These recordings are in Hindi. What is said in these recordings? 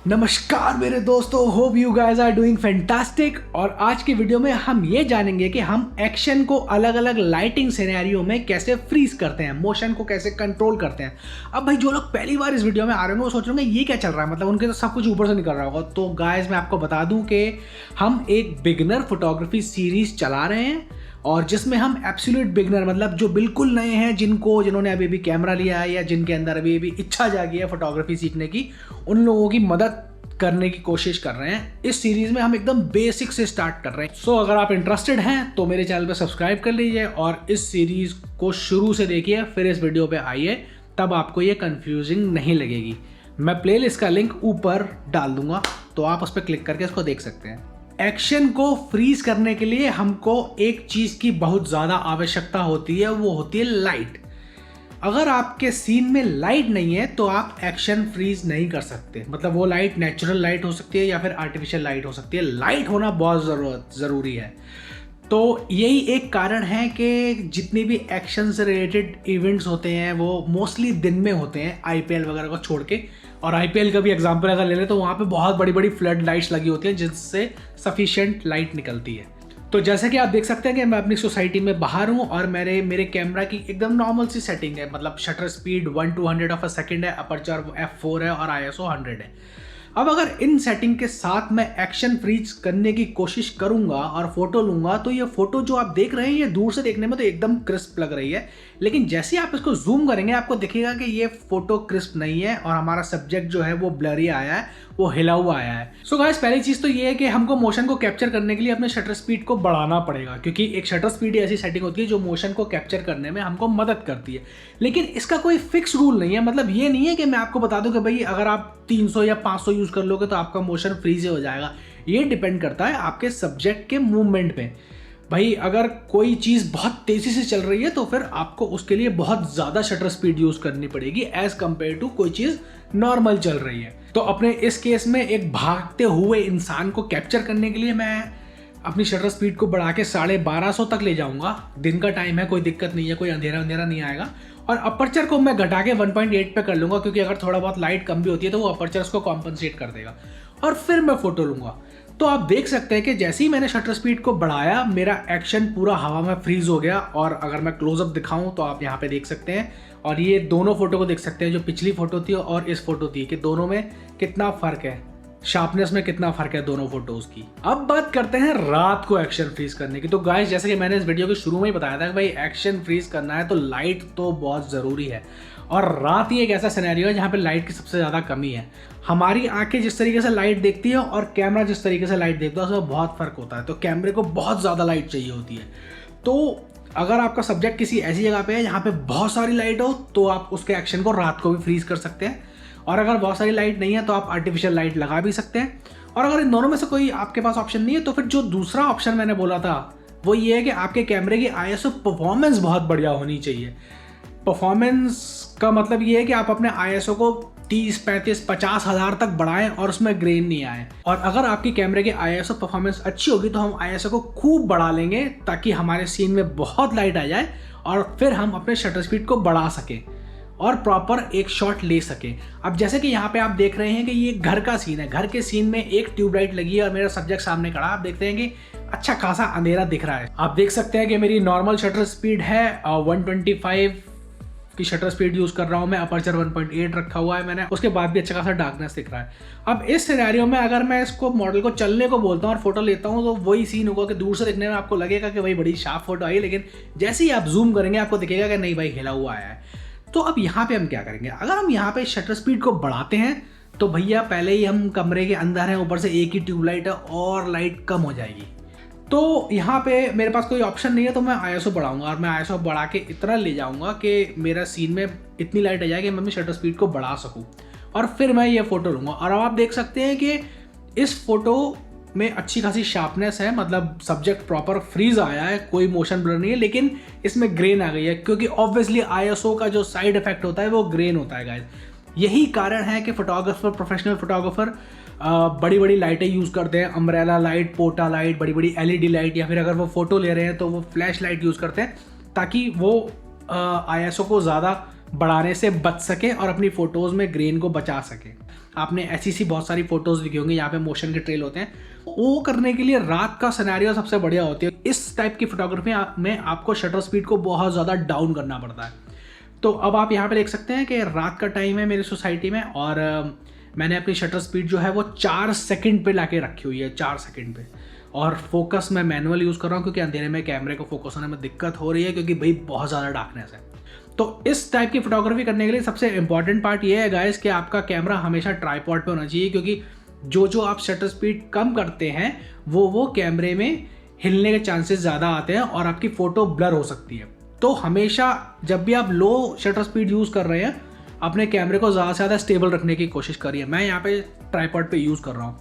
नमस्कार मेरे दोस्तों, hope you guys are doing fantastic. और आज की वीडियो में हम ये जानेंगे कि हम एक्शन को अलग अलग लाइटिंग सिनेरियो में कैसे फ्रीज करते हैं, मोशन को कैसे कंट्रोल करते हैं। अब भाई जो लोग पहली बार इस वीडियो में आ रहे होंगे वो सोच रहे होंगे ये क्या चल रहा है, मतलब उनके तो सब कुछ ऊपर से निकल रहा होगा। तो गाइस मैं आपको बता दूं कि हम एक बिगिनर फोटोग्राफी सीरीज चला रहे हैं और जिसमें हम एब्सोल्यूट बिगनर, मतलब जो बिल्कुल नए हैं, जिन्होंने अभी अभी कैमरा लिया है या जिनके अंदर अभी अभी इच्छा जागी है फोटोग्राफी सीखने की, उन लोगों की मदद करने की कोशिश कर रहे हैं। इस सीरीज में हम एकदम बेसिक से स्टार्ट कर रहे हैं। सो अगर आप इंटरेस्टेड हैं तो मेरे चैनल पे सब्सक्राइब कर लीजिए और इस सीरीज को शुरू से देखिए, फिर इस वीडियो पे आइए, तब आपको ये कंफ्यूजिंग नहीं लगेगी। मैं प्लेलिस्ट का लिंक ऊपर डाल दूंगा, तो आप उस पर क्लिक करके इसको देख सकते हैं। एक्शन को फ्रीज करने के लिए हमको एक चीज की बहुत ज्यादा आवश्यकता होती है, वो होती है लाइट। अगर आपके सीन में लाइट नहीं है तो आप एक्शन फ्रीज नहीं कर सकते। मतलब वो लाइट नेचुरल लाइट हो सकती है या फिर आर्टिफिशियल लाइट हो सकती है, लाइट होना बहुत ज़रूरी है। तो यही एक कारण है कि जितनी भी एक्शन से रिलेटेड इवेंट्स होते हैं वो मोस्टली दिन में होते हैं, आईपीएल वगैरह को छोड़ के। और आईपीएल का भी एग्जांपल अगर ले लें तो वहाँ पे बहुत बड़ी बड़ी फ्लड लाइट्स लगी होती हैं जिससे सफिशिएंट लाइट निकलती है। तो जैसे कि आप देख सकते हैं कि मैं अपनी सोसाइटी में बाहर हूँ और मेरे कैमरा की एकदम नॉर्मल सी सेटिंग है। मतलब shutter speed 1/200 of a second है, अपर्चर f4 है और ISO 100 है। अब अगर इन सेटिंग के साथ मैं एक्शन फ्रीज करने की कोशिश करूंगा और फोटो लूंगा तो ये फोटो जो आप देख रहे हैं ये दूर से देखने में तो एकदम क्रिस्प लग रही है, लेकिन जैसे आप इसको जूम करेंगे आपको दिखेगा कि ये फोटो क्रिस्प नहीं है और हमारा सब्जेक्ट जो है वो ब्लरी आया है, वो हिला हुआ आया है। सो गाइस पहली चीज तो ये है कि हमको मोशन को कैप्चर करने के लिए अपने शटर स्पीड को बढ़ाना पड़ेगा, क्योंकि एक शटर स्पीड ऐसी सेटिंग होती है जो मोशन को कैप्चर करने में हमको मदद करती है। लेकिन इसका कोई फिक्स रूल नहीं है। मतलब ये नहीं है कि मैं आपको बता दूं कि भाई अगर आप 300 या 500 यूज कर लोगे तो आपका मोशन फ्रीज हो जाएगा। ये डिपेंड करता है आपके सब्जेक्ट के मूवमेंट पे। भाई अगर कोई चीज़ बहुत तेज़ी से चल रही है तो फिर आपको उसके लिए बहुत ज़्यादा शटर स्पीड यूज़ करनी पड़ेगी एज कंपेयर टू कोई चीज़ नॉर्मल चल रही है। तो अपने इस केस में एक भागते हुए इंसान को कैप्चर करने के लिए मैं अपनी शटर स्पीड को बढ़ा के 1250 तक ले जाऊंगा। दिन का टाइम है, कोई दिक्कत नहीं है, कोई अंधेरा नहीं आएगा। और अपर्चर को मैं घटा के 1.8 पे कर लूंगा, क्योंकि अगर थोड़ा बहुत लाइट कम भी होती है तो वो अपर्चर उसको कॉम्पनसेट कर देगा। और फिर मैं फोटो लूंगा। तो आप देख सकते हैं कि जैसे ही मैंने शटर स्पीड को बढ़ाया मेरा एक्शन पूरा हवा में फ्रीज हो गया। और अगर मैं क्लोजअप दिखाऊं तो आप यहाँ पे देख सकते हैं, और ये दोनों फोटो को देख सकते हैं, जो पिछली फोटो थी और इस फोटो थी, कि दोनों में कितना फर्क है, शार्पनेस में कितना फर्क है दोनों फोटोज की। अब बात करते हैं रात को एक्शन फ्रीज करने की। तो गाइस जैसे कि मैंने इस वीडियो के शुरू में ही बताया था कि भाई एक्शन फ्रीज करना है तो लाइट तो बहुत ज़रूरी है। और रात ही एक ऐसा सिनेरियो है जहाँ पे लाइट की सबसे ज़्यादा कमी है। हमारी आंखें जिस तरीके से लाइट देखती है और कैमरा जिस तरीके से लाइट देखता है उसमें बहुत फ़र्क होता है। तो कैमरे को बहुत ज़्यादा लाइट चाहिए होती है। तो अगर आपका सब्जेक्ट किसी ऐसी जगह पे है जहाँ पे बहुत सारी लाइट हो तो आप उसके एक्शन को रात को भी फ्रीज कर सकते हैं। और अगर बहुत सारी लाइट नहीं है तो आप आर्टिफिशियल लाइट लगा भी सकते हैं। और अगर इन दोनों में से कोई आपके पास ऑप्शन नहीं है तो फिर जो दूसरा ऑप्शन मैंने बोला था वो ये है कि आपके कैमरे की ISO परफॉर्मेंस बहुत बढ़िया होनी चाहिए। परफॉर्मेंस का मतलब ये है कि आप अपने ISO को 30, 35, 50 हज़ार तक बढ़ाएं और उसमें ग्रेन नहीं आए। और अगर आपकी कैमरे की ISO परफॉर्मेंस अच्छी होगी तो हम ISO को खूब बढ़ा लेंगे ताकि हमारे सीन में बहुत लाइट आ जाए और फिर हम अपने शटर स्पीड को बढ़ा सकें और प्रॉपर एक शॉट ले सके। अब जैसे कि यहाँ पे आप देख रहे हैं कि ये घर का सीन है। घर के सीन में एक ट्यूबलाइट लगी है और मेरा सब्जेक्ट सामने खड़ा। आप देखते हैं कि अच्छा खासा अंधेरा दिख रहा है। आप देख सकते हैं कि मेरी नॉर्मल शटर स्पीड है 125 की शटर स्पीड यूज कर रहा हूँ मैं। अपर्चर 1.8 रखा हुआ है मैंने, उसके बाद भी अच्छा खासा डार्कनेस दिख रहा है। अब इस सिनेरियो में अगर मैं इसको मॉडल को चलने को बोलता हूँ और फोटो लेता हूँ तो वही सीन होगा कि दूर से देखने में आपको लगेगा कि भाई बड़ी शार्प फोटो आई, लेकिन जैसे ही आप जूम करेंगे आपको दिखेगा कि नहीं भाई हिला हुआ आया है। तो अब यहाँ पे हम क्या करेंगे, अगर हम यहाँ पे शटर स्पीड को बढ़ाते हैं तो भैया पहले ही हम कमरे के अंदर हैं, ऊपर से एक ही ट्यूबलाइट है और लाइट कम हो जाएगी। तो यहाँ पे मेरे पास कोई ऑप्शन नहीं है तो मैं ISO बढ़ाऊंगा और मैं ISO बढ़ा के इतना ले जाऊंगा कि मेरा सीन में इतनी लाइट आ जाए कि मैं शटर स्पीड को बढ़ा सकूँ और फिर मैं ये फोटो लूँगा। और अब आप देख सकते हैं कि इस फोटो में अच्छी खासी शार्पनेस है, मतलब सब्जेक्ट प्रॉपर फ्रीज आया है, कोई मोशन ब्लर नहीं है, लेकिन इसमें ग्रेन आ गई है क्योंकि ऑब्वियसली ISO का जो साइड इफेक्ट होता है वो ग्रेन होता है गाइस। यही कारण है कि फोटोग्राफर, प्रोफेशनल फोटोग्राफर बड़ी बड़ी लाइटें यूज़ करते हैं, अम्ब्रेला लाइट, पोटा लाइट, बड़ी बड़ी LED लाइट, या फिर अगर वो फोटो ले रहे हैं तो वो फ्लैश लाइट यूज़ करते हैं ताकि वो ISO को ज़्यादा बढ़ाने से बच सके और अपनी फ़ोटोज़ में ग्रेन को बचा सके। आपने ऐसी बहुत सारी फोटोज दिखी होंगी यहाँ पे मोशन के ट्रेल होते हैं। वो करने के लिए रात का सिनेरियो सबसे बढ़िया होती है। इस टाइप की फोटोग्राफी में आपको शटर स्पीड को बहुत ज़्यादा डाउन करना पड़ता है। तो अब आप यहाँ पे देख सकते हैं कि रात का टाइम है मेरी सोसाइटी में, और मैंने अपनी शटर स्पीड जो है वो 4 सेकंड पे लाके रखी हुई है, 4 सेकंड पे। और फोकस मैं मैनुअल यूज़ कर रहा हूँ क्योंकि अंधेरे में कैमरे को फोकस होने में दिक्कत हो रही है, क्योंकि भाई बहुत ज़्यादा डार्कनेस है। तो इस टाइप की फोटोग्राफी करने के लिए सबसे इंपॉर्टेंट पार्ट ये है गाइस कि आपका कैमरा हमेशा ट्राइपॉड पे होना चाहिए, क्योंकि जो आप शटर स्पीड कम करते हैं वो कैमरे में हिलने के चांसेस ज़्यादा आते हैं और आपकी फ़ोटो ब्लर हो सकती है। तो हमेशा जब भी आप लो शटर स्पीड यूज़ कर रहे हैं, अपने कैमरे को ज़्यादा से ज़्यादा स्टेबल रखने की कोशिश करिए। मैं यहाँ पे ट्राइपॉड पे यूज़ कर रहा हूँ।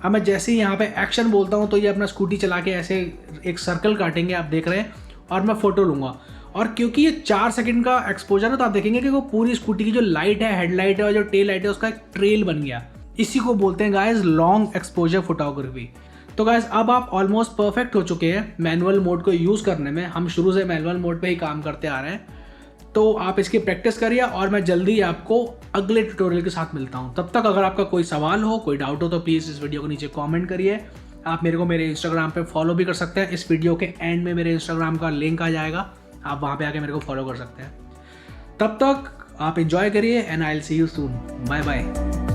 अब मैं जैसे ही यहाँ पे एक्शन बोलता हूँ तो ये अपना स्कूटी चला के ऐसे एक सर्कल काटेंगे, आप देख रहे हैं, और मैं फ़ोटो लूँगा। और क्योंकि ये 4 सेकंड का एक्सपोजर है तो आप देखेंगे कि वो पूरी स्कूटी की जो लाइट है, हेडलाइट है और जो टेल लाइट है, उसका एक ट्रेल बन गया। इसी को बोलते हैं गाइस लॉन्ग एक्सपोजर फोटोग्राफी। तो गाइस अब आप ऑलमोस्ट परफेक्ट हो चुके हैं मैनुअल मोड को यूज़ करने में। हम शुरू से मैनुअल मोड पे ही काम करते आ रहे हैं, तो आप इसकी प्रैक्टिस करिए और मैं जल्दी आपको अगले ट्यूटोरियल के साथ मिलता हूँ। तब तक अगर आपका कोई सवाल हो, कोई डाउट हो, तो प्लीज़ इस वीडियो को नीचे कमेंट करिए। आप मेरे को मेरे इंस्टाग्राम पे फॉलो भी कर सकते हैं। इस वीडियो के एंड में मेरे इंस्टाग्राम का लिंक आ जाएगा, आप वहाँ पे आके मेरे को फॉलो कर सकते हैं। तब तक आप एंजॉय करिए and I will see you soon. Bye bye.